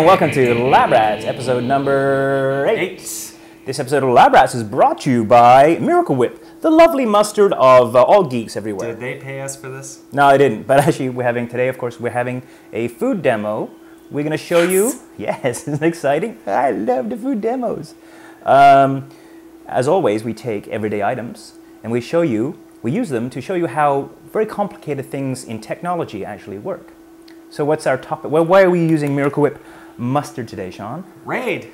and welcome to Lab Rats, episode number 8. This episode of Lab Rats is brought to you by Miracle Whip, the lovely mustard of all geeks everywhere. Did they pay us for this? No, they didn't. But actually, we're having a food demo. We're going to show you. Yes, isn't it exciting? I love the food demos. As always, we take everyday items and we use them to show you how very complicated things in technology actually work. So what's our topic? Well, why are we using Miracle Whip mustard today, Sean? Raid,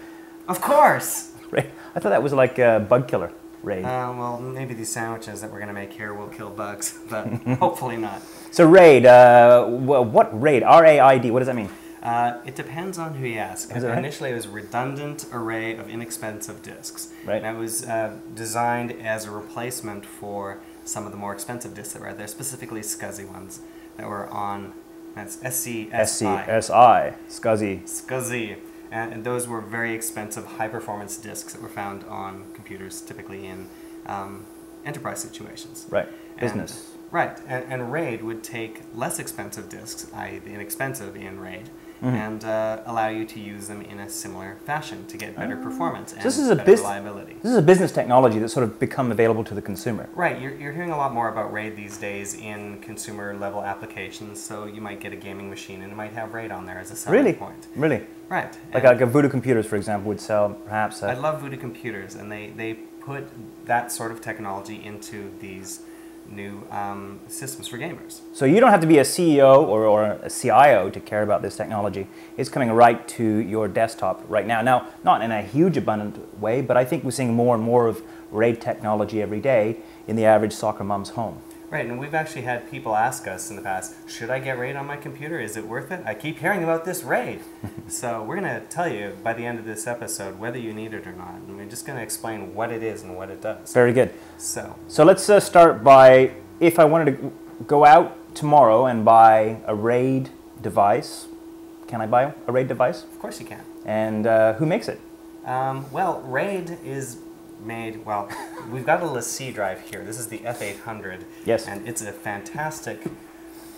of course. Raid. I thought that was like a bug killer. Raid. Well, maybe these sandwiches that we're going to make here will kill bugs, but hopefully not. So Raid, what Raid? R-A-I-D, what does that mean? It depends on who you ask. Initially, it was a redundant array of inexpensive disks. Right. And it was designed as a replacement for some of the more expensive disks that were out there, specifically SCSI ones that were on, that's SCSI. SCSI, SCSI. And those were very expensive, high-performance disks that were found on computers, typically in enterprise situations. Right, business. Right, and RAID would take less expensive disks, i.e. the inexpensive in RAID, and allow you to use them in a similar fashion to get better performance and better reliability. This is a business technology that's sort of become available to the consumer. Right, you're hearing a lot more about RAID these days in consumer-level applications, so you might get a gaming machine and it might have RAID on there as a selling point. Really? Right. Like a Voodoo Computers, for example, would sell perhaps I love Voodoo Computers, and they put that sort of technology into these new systems for gamers. So you don't have to be a CEO or a CIO to care about this technology. It's coming right to your desktop right now. Now, not in a huge abundant way, but I think we're seeing more and more of RAID technology every day in the average soccer mom's home. Right, and we've actually had people ask us in the past, should I get RAID on my computer? Is it worth it? I keep hearing about this RAID. So we're going to tell you by the end of this episode whether you need it or not. And we're just going to explain what it is and what it does. Very good. So let's start by, if I wanted to go out tomorrow and buy a RAID device, can I buy a RAID device? Of course you can. And who makes it? Well, RAID is made, well, we've got a LaCie drive here. This is the F800. Yes. And it's a fantastic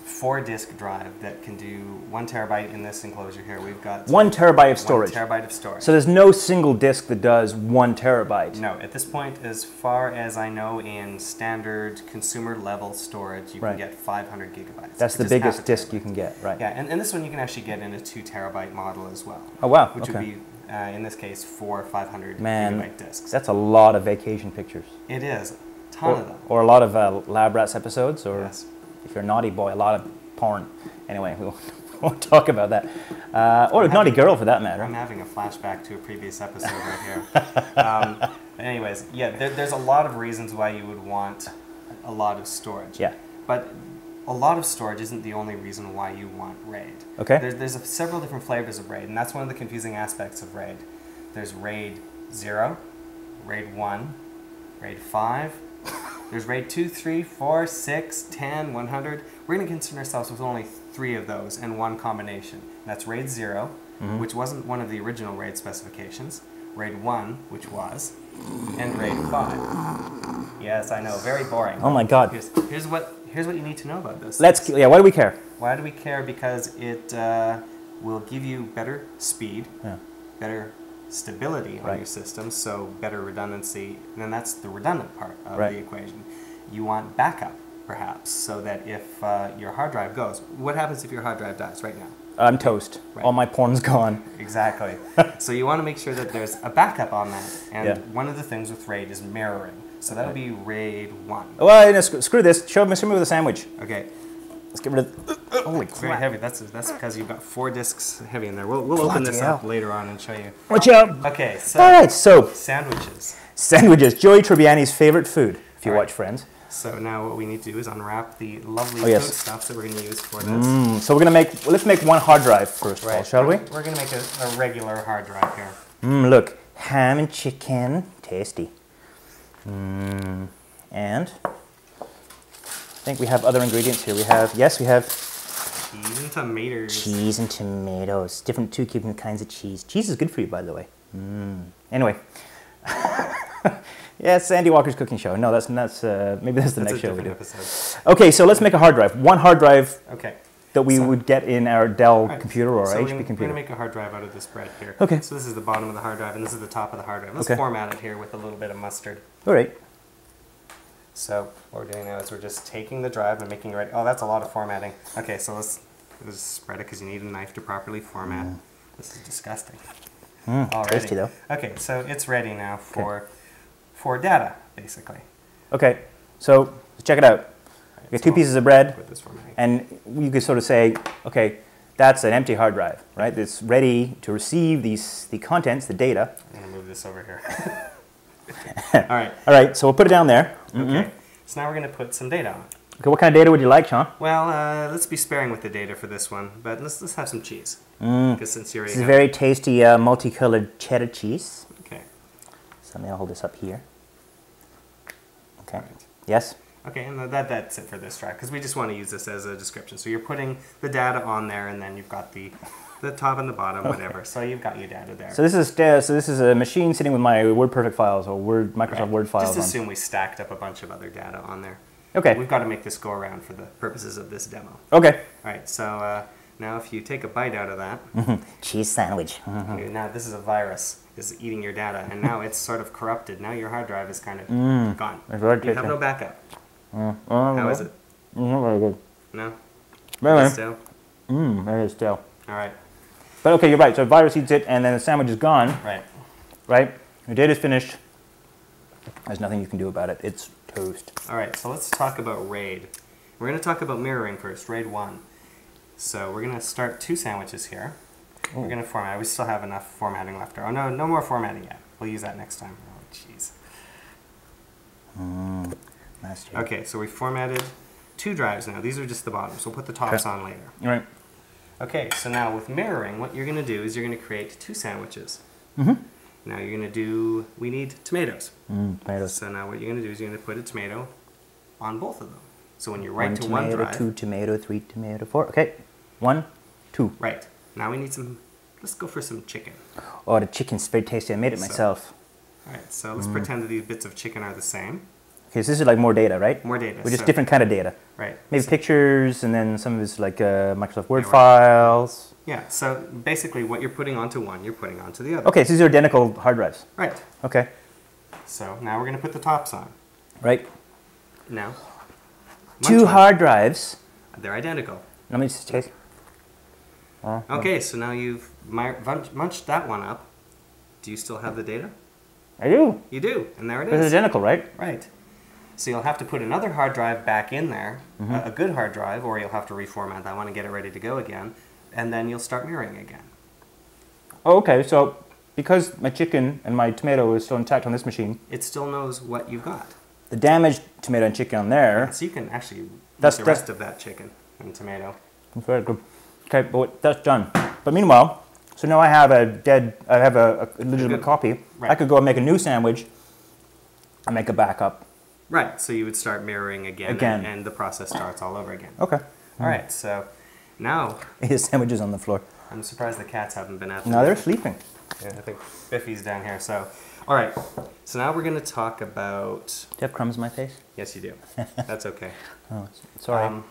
4-disk drive that can do 1 terabyte in this enclosure here. We've got 1 terabyte of storage. 1 terabyte of storage. So there's no single disk that does 1 terabyte. No, at this point, as far as I know, in standard consumer level storage, you can get 500 gigabytes. That's the biggest disk you can get, right? Yeah, and this one you can actually get in a 2 terabyte model as well. Oh wow! Which would be, in this case, 4 500 gigabyte disks. That's a lot of vacation pictures. It is, a ton of them. Or a lot of Lab Rats episodes, or yes. If you're a naughty boy, a lot of porn. Anyway, we won't talk about that. Or a naughty girl, for that matter. I'm having a flashback to a previous episode right here. Anyways, yeah, there's a lot of reasons why you would want a lot of storage. Yeah. But a lot of storage isn't the only reason why you want RAID. Okay. There's several different flavors of RAID, and that's one of the confusing aspects of RAID. There's RAID 0, RAID 1, RAID 5, there's RAID 2, 3, 4, 6, 10, 100. We're going to concern ourselves with only 3 of those and one combination. That's RAID 0, which wasn't one of the original RAID specifications, RAID 1, which was, and RAID 5. Yes, I know, very boring. Oh my God. Here's what you need to know about this. Why do we care? Why do we care? Because it will give you better speed, better stability on your system, so better redundancy, and then that's the redundant part of the equation. You want backup, perhaps, so that if your hard drive goes, what happens if your hard drive dies right now? I'm toast. Right. All my porn's gone. Exactly. So you want to make sure that there's a backup on that, and one of the things with RAID is mirroring. So that'll be RAID 1. Well, no, screw this. Show me with a sandwich. Okay. Let's get rid of. Holy crap! Very heavy. That's because you've got 4 disks heavy in there. We'll open this up later on and show you. Watch out! Okay. So. All right. So. Sandwiches. Sandwiches. Joey Tribbiani's favorite food. If you watch Friends. So now what we need to do is unwrap the lovely food stuffs that we're going to use for this. So we're going to let's make one hard drive first of all, shall we? We're going to make a regular hard drive here. Look, ham and chicken, tasty. And I think we have other ingredients here. We have cheese and tomatoes. Cheese and tomatoes. Different 2 kinds of cheese. Cheese is good for you, by the way. Anyway. Yeah, it's Andy Walker's cooking show. No, maybe that's the next show we do. Episode. Okay, so let's make a hard drive. One hard drive. Okay. that we would get in our Dell Right. computer or So HP we're going computer. to make a hard drive out of this bread here. Okay. So this is the bottom of the hard drive, and this is the top of the hard drive. Let's Okay. format it here with a little bit of mustard. All right. So what we're doing now is we're just taking the drive and making it ready. Oh, that's a lot of formatting. Okay, so let's spread it because you need a knife to properly format. This is disgusting. Already. Tasty though. Okay, so it's ready now for data, basically. Okay, so let's check it out. We got two pieces of bread, With this formatting. and you could sort of say, okay, that's an empty hard drive, right? It's ready to receive the contents, the data. I'm going to move this over here. All right. All right, so we'll put it down there. Okay. So now we're going to put some data on. Okay, what kind of data would you like, Sean? Well, let's be sparing with the data for this one, but let's have some cheese. Because since you already This is have very tasty multicolored cheddar cheese. Okay. So maybe I'll hold this up here. Okay. Right. Yes? Okay, and that's it for this drive, because we just want to use this as a description. So you're putting the data on there, and then you've got the top and the bottom, whatever. So you've got your data there. So this is a machine sitting with my WordPerfect files or Microsoft Right. Word files Just on. assume we stacked up a bunch of other data on there. Okay. We've got to make this go around for the purposes of this demo. Okay. All right, so now if you take a bite out of that, Cheese sandwich. okay, now this is a virus, is eating your data, and now it's sort of corrupted. Now your hard drive is kind of gone. It's very You have tasty. no backup. How is it? Not very good. No? Very. Still? There is still. All right, But okay, you're right. So virus eats it, and then the sandwich is gone, right. right? Your data's finished. There's nothing you can do about it. It's toast. All right, so let's talk about RAID. We're going to talk about mirroring first, RAID 1. So we're going to start two sandwiches here. We're going to format. We still have enough formatting left. Oh, no more formatting yet. We'll use that next time. Oh, jeez. Nice. Okay, so we formatted two drives now. These are just the bottoms. We'll put the tops Okay. on later. All right. Okay, so now with mirroring, what you're going to do is you're going to create two sandwiches. Now you're going to do, we need tomatoes. Tomatoes. So now what you're going to do is you're going to put a tomato on both of them. So when you write One to tomato, one drive, 2 tomato, 3 tomato, 4. Okay. 1, 2. right, now we need some, let's go for some chicken. Oh, the chicken's very tasty. I made it So- myself. All right, so let's pretend that these bits of chicken are the same. Okay, so this is like more data, right? More data. With just so- different kind of data. Right. Maybe so, pictures, and then some of it's like Microsoft Word right. files. yeah, so basically what you're putting onto one, you're putting onto the other. Okay, so these are identical hard drives. Right. Okay. So now we're going to put the tops on. Right. Now, Two munch one. hard drives. They're identical. Let me just taste. Okay, so now you've munched that one up. Do you still have the data? I do. You do, and there it It's is. identical, right? Right. So you'll have to put another hard drive back in there, Mm-hmm. a good hard drive, or you'll have to reformat that one and get it ready to go again, and then you'll start mirroring again. Oh, okay, so because my chicken and my tomato is still intact on this machine, It still knows what you've got. the damaged tomato and chicken on there, So you can actually eat That's- the that's- rest of that chicken and tomato. that's very good. Okay, but that's done. But meanwhile, so now I have a legitimate Good. copy. Right. I could go and make a new sandwich and make a backup. Right, so you would start mirroring again, Again. And the process starts all over again. Okay. All right, so now His sandwiches on the floor. I'm surprised the cats haven't been out there. No, they're sleeping. Yeah, I think Biffy's down here. So, all right, so now we're going to talk about. Do you have crumbs in my face? Yes, you do. That's okay. Oh, sorry.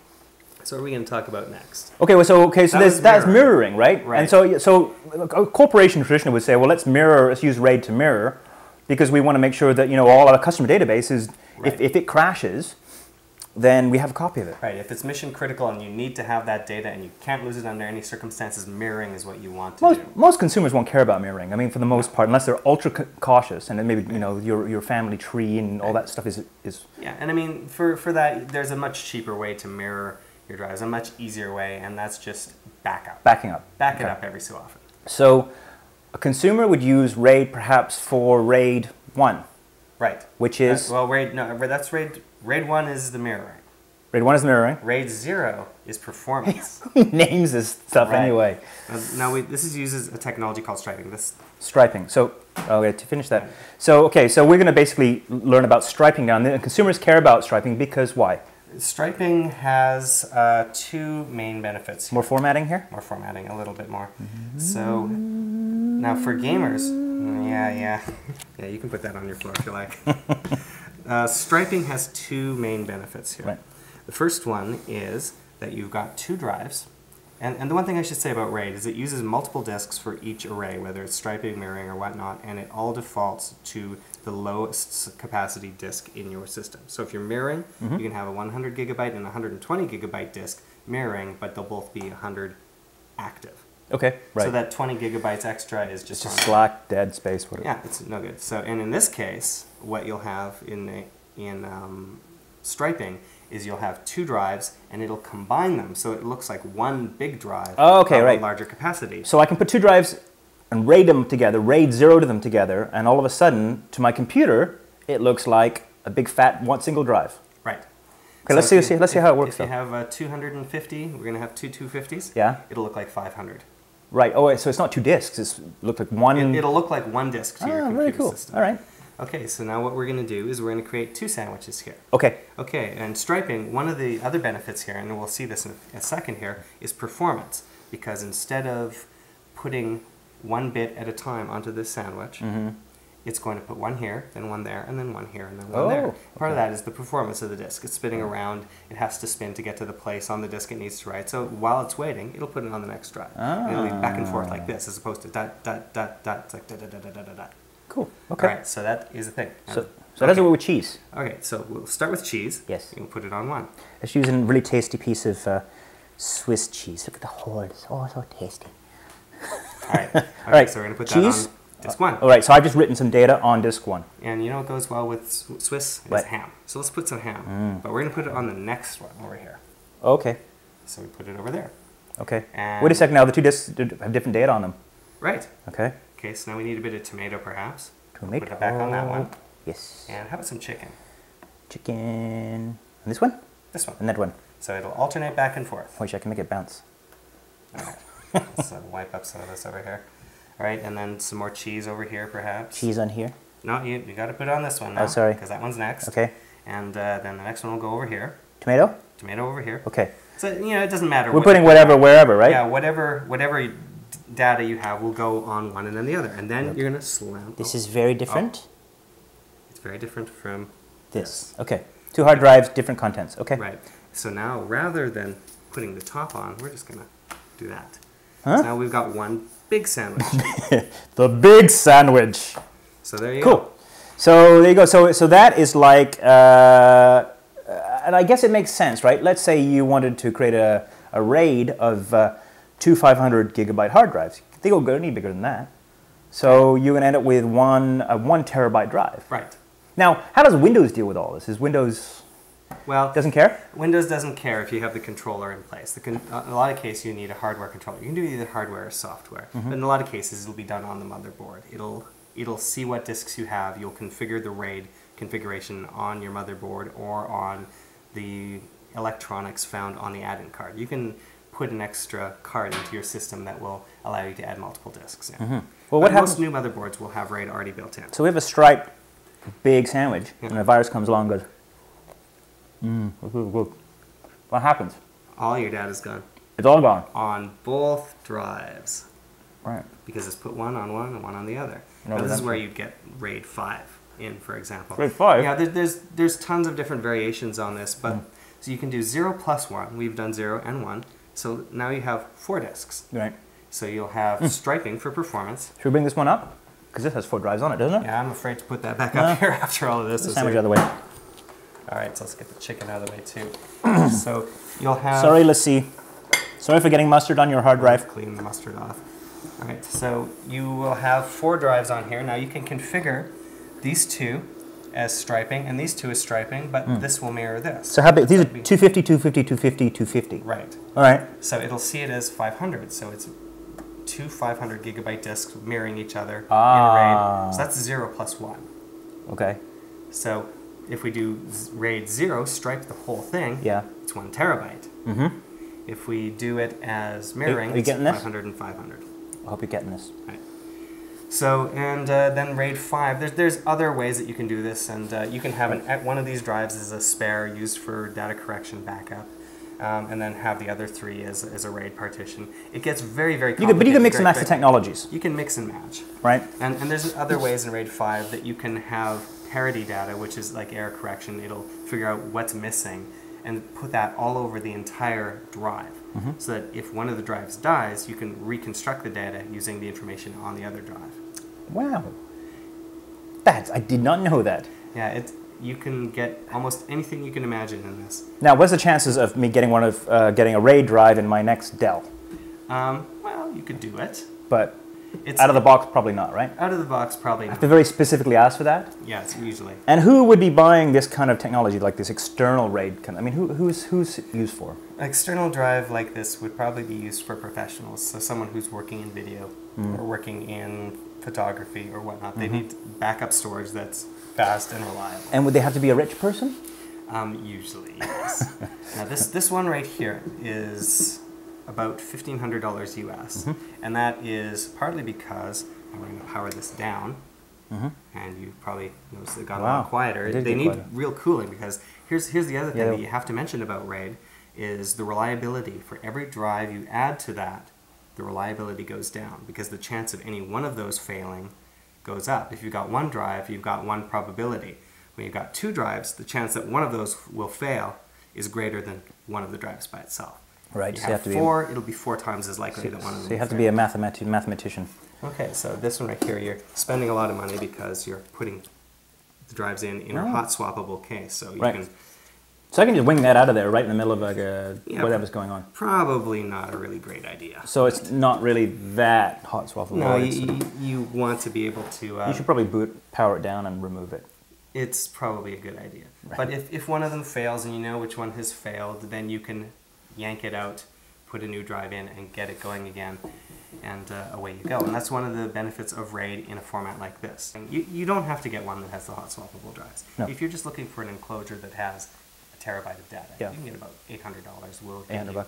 So what are we going to talk about next? Okay, well, so That was that's mirroring, right? Right. And so a corporation traditionally would say, well, let's use RAID to mirror, because we want to make sure that all our customer database is, Right. if it crashes, then we have a copy of it. Right, if it's mission critical and you need to have that data and you can't lose it under any circumstances, mirroring is what you want to do. Most consumers won't care about mirroring. I mean, for the most part, unless they're ultra cautious, and then maybe your family tree and all that stuff is Yeah, and I mean, for that, there's a much cheaper way to mirror your drives, a much easier way, and that's just backup. backing up. Back it Okay. up every so often. So a consumer would use RAID perhaps for RAID 1, Right. which is well, that's RAID. RAID 1 is the mirroring. RAID 1 is mirroring. RAID 0 is performance. Who names this stuff Right. anyway? Now this is uses a technology called striping. This Striping. So, to finish that. So, okay, so we're going to basically learn about striping now. And consumers care about striping because why? striping has two main benefits. More formatting here? More formatting, a little bit more. So now for gamers, yeah, you can put that on your floor if you like. Striping has two main benefits here. Right. The first one is that you've got two drives, And the one thing I should say about RAID is it uses multiple disks for each array, whether it's striping, mirroring, or whatnot, and it all defaults to the lowest capacity disk in your system. So if you're mirroring, you can have a 100 gigabyte and a 120 gigabyte disk mirroring, but they'll both be 100 active. Okay, right. So that 20 gigabytes extra is just slack, dead space, whatever. Yeah, it's no good. So, and in this case, what you'll have in striping is you'll have two drives, and it'll combine them, so it looks like one big drive. Oh, okay, right. Larger capacity. So I can put two drives and RAID them together, RAID 0 to them together, and all of a sudden, to my computer, it looks like a big fat single drive. Right. Okay, So let's see how it works. If you have 250, we're going to have two 250s. Yeah. It'll look like 500. Right. Oh, wait, so it's not two disks. It's look like one. It'll look like one disk to your computer very cool. system. All right. Okay, so now what we're going to do is we're going to create two sandwiches here. Okay. Okay, and striping, one of the other benefits here, and we'll see this in a second here, is performance. Because instead of putting one bit at a time onto this sandwich, it's going to put one here, then one there, and then one here, and then one there. Part of that is the performance of the disk. It's spinning around. It has to spin to get to the place on the disk it needs to write. So while it's waiting, it'll put it on the next drive. And it'll be back and forth like this, as opposed to dot, dot, dot, dot. It's like dot, dot, dot, dot, dot, dot. Cool. Okay. All right, so that is the thing. So that's what with cheese. Okay, so we'll start with cheese. Yes. We'll put it on one. Let's use a really tasty piece of Swiss cheese. Look at the horns. Oh, so tasty. All right. Okay, All right. So we're going to put cheese? that on disk one. All right. So I've just written some data on disk one. And you know what goes well with Swiss? Is What? ham. So let's put some ham. But we're going to put it on the next one over here. Okay. So we put it over there. Okay. And Wait a second. Now the two disks have different data on them. Right. Okay. Okay, so now we need a bit of tomato, perhaps. Tomato. Put it back on that one. Yes. And how about some chicken? Chicken. And this one? This one. And that one. So it'll alternate back and forth. Wish I can make it bounce. All right. Let's wipe up some of this over here. All right, and then some more cheese over here, perhaps. Cheese on here. No, you got to put it on this one now. Oh, sorry. Because that one's next. Okay. And then the next one will go over here. Tomato? Tomato over here. Okay. So, you know, it doesn't matter. We're putting whatever, wherever, right? Yeah, whatever data you have will go on one and then the other. And then you're going to slam. This is very different. Oh. It's very different from This. Okay. Two hard drives, different contents. Okay. Right. So now, rather than putting the top on, we're just going to do that. Huh? So now we've got one big sandwich. The big sandwich. So there you Cool. go. So there you go. So that is like, and I guess it makes sense, right? Let's say you wanted to create a RAID of two 500 gigabyte hard drives. They go any bigger than that. So you're going to end up with a 1 terabyte drive. Right. Now, how does Windows deal with all this? Is Windows Well, doesn't care? Windows doesn't care if you have the controller in place. In a lot of cases, you need a hardware controller. You can do either hardware or software, but in a lot of cases, it'll be done on the motherboard. It'll see what disks you have. You'll configure the RAID configuration on your motherboard or on the electronics found on the add-in card. You can put an extra card into your system that will allow you to add multiple disks in. Well, what Most happens? new motherboards will have RAID already built in. So we have a striped big sandwich, and a virus comes along and goes, what happens? All your data's gone It's all gone. on both drives. Right. Because it's put one on one and one on the other. No, Now, this is that's where right. you'd get RAID 5 in, for example. RAID 5? Yeah, there's tons of different variations on this, but so you can do 0 plus 1. We've done 0 and 1. So now you have 4 disks. Right. So you'll have striping for performance. Should we bring this one up? Because this has 4 drives on it, doesn't it? Yeah, I'm afraid to put that back up here after all of this. The sandwich out of the way. All right, so let's get the chicken out of the way too. So you'll have... Sorry, let's see. Sorry for getting mustard on your hard drive. Clean the mustard off. All right, so you will have 4 drives on here. Now you can configure these 2 as striping and these 2 as striping, but this will mirror this. So how big? These are 250, 250, 250, 250. Right. All right. So it'll see it as 500. So it's 2 500 gigabyte disks mirroring each other in RAID. So that's 0 plus 1. Okay. So if we do RAID 0, stripe the whole thing, Yeah. it's 1 terabyte. Mm-hmm. If we do it as mirroring, Are you it's getting this? 500 and 500. I hope you're getting this. Right. So, and then RAID 5, there's other ways that you can do this, and you can have one of these drives as a spare used for data correction backup, and then have the other 3 as a RAID partition. It gets very, very complicated. But you can mix and very match the quick. technologies, You can mix and match. right? And there's other ways in RAID 5 that you can have parity data, which is like error correction. It'll figure out what's missing and put that all over the entire drive. So that if one of the drives dies, you can reconstruct the data using the information on the other drive. Wow. I did not know that. Yeah, you can get almost anything you can imagine in this. Now, what's the chances of me getting getting a RAID drive in my next Dell? Well, you could do it. But It's out of the box, probably not, right? Out of the box, probably I have not. to very specifically ask for that? Yes, usually. And who would be buying this kind of technology, like this external RAID? I mean, who's used for? An external drive like this would probably be used for professionals. So someone who's working in video or working in photography or whatnot. They need backup storage that's fast and reliable. And would they have to be a rich person? Usually, yes. Now this one right here is about $1,500 US, and that is partly because I'm going to power this down, and you probably noticed it got a lot quieter. They need real cooling, because here's the other thing that you have to mention about RAID is the reliability. For every drive you add to that, the reliability goes down, because the chance of any one of those failing goes up. If you've got one drive, you've got one probability. When you've got two drives, the chance that one of those will fail is greater than one of the drives by itself. Right. You so have four, it'll be 4 times as likely that one of them. So you have to be a mathematician. Okay, so this one right here, you're spending a lot of money because you're putting the drives in a hot swappable case. So you can. So I can just wing that out of there right in the middle of like whatever's going on. Probably not a really great idea. So it's not really that hot swappable. No, you want to be able to. You should probably power it down and remove it. It's probably a good idea. Right. But if one of them fails and you know which one has failed, then you can yank it out, put a new drive in, and get it going again, and away you go. And that's one of the benefits of RAID in a format like this. And you don't have to get one that has the hot swappable drives. No. If you're just looking for an enclosure that has a terabyte of data, you can get about $800. We'll give you $800.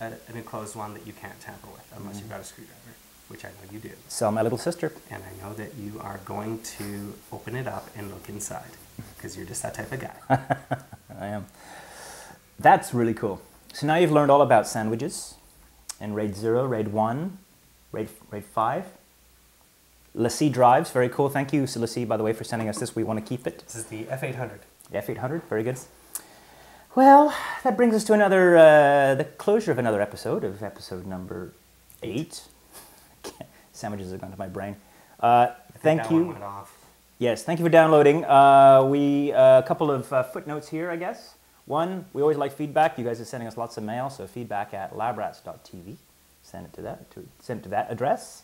an enclosed one that you can't tamper with unless you've got a screwdriver, which I know you do. Sell my little sister. And I know that you are going to open it up and look inside, because you're just that type of guy. I am. That's really cool. So now you've learned all about sandwiches and RAID 0, RAID 1, RAID 5. LaCie drives, very cool. Thank you, LaCie, by the way, for sending us this. We want to keep it. This is the F800. F800, very good. Well, that brings us to the closure of another episode number 8. Sandwiches have gone to my brain. Thank you. One went off. Yes, thank you for downloading. A couple of footnotes here, I guess. One, we always like feedback. You guys are sending us lots of mail, so feedback at labrats.tv. Send it to that address.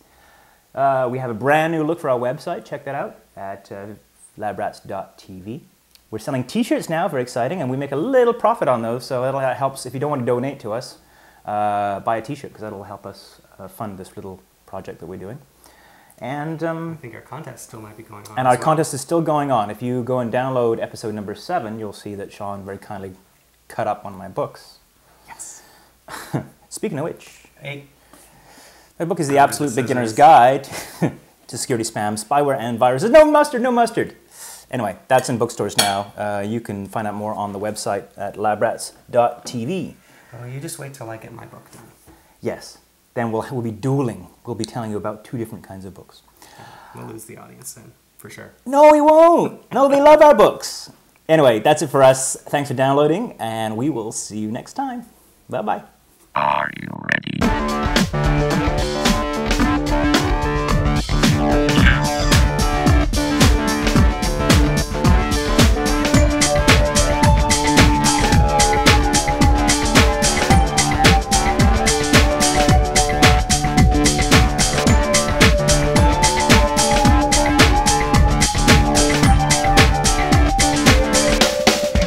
We have a brand new look for our website. Check that out at labrats.tv. We're selling T-shirts now, very exciting, and we make a little profit on those, so that helps. If you don't want to donate to us, buy a T-shirt, because that'll help us fund this little project that we're doing. And I think our contest still might be going on. And our contest is still going on. If you go and download episode number 7, you'll see that Sean very kindly cut up one of my books. Yes. Speaking of which, 8. my book is The Absolute Beginner's Guide to Security Spam, Spyware, and Viruses. No mustard, no mustard. Anyway, that's in bookstores now. You can find out more on the website at labrats.tv. Oh, you just wait till I get my book done. Yes. Then we'll be dueling. We'll be telling you about 2 different kinds of books. We'll lose the audience then, for sure. No, we won't. No, they love our books. Anyway, that's it for us. Thanks for downloading, and we will see you next time. Bye-bye. Are you ready?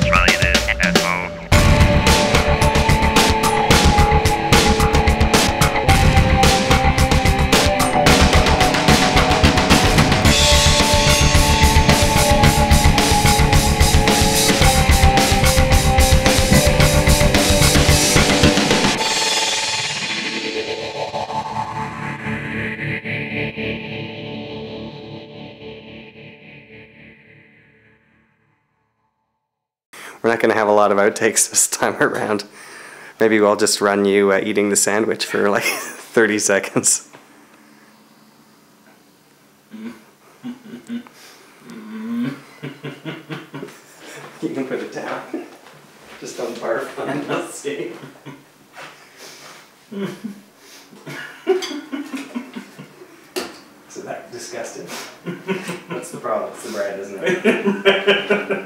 Try this at home. We're not going to have a lot of outtakes this time around. Maybe we'll just run you eating the sandwich for like 30 seconds. You can put it down. Just don't barf on it. Let's see. Isn't that disgusting? That's the problem. It's the bread, isn't it?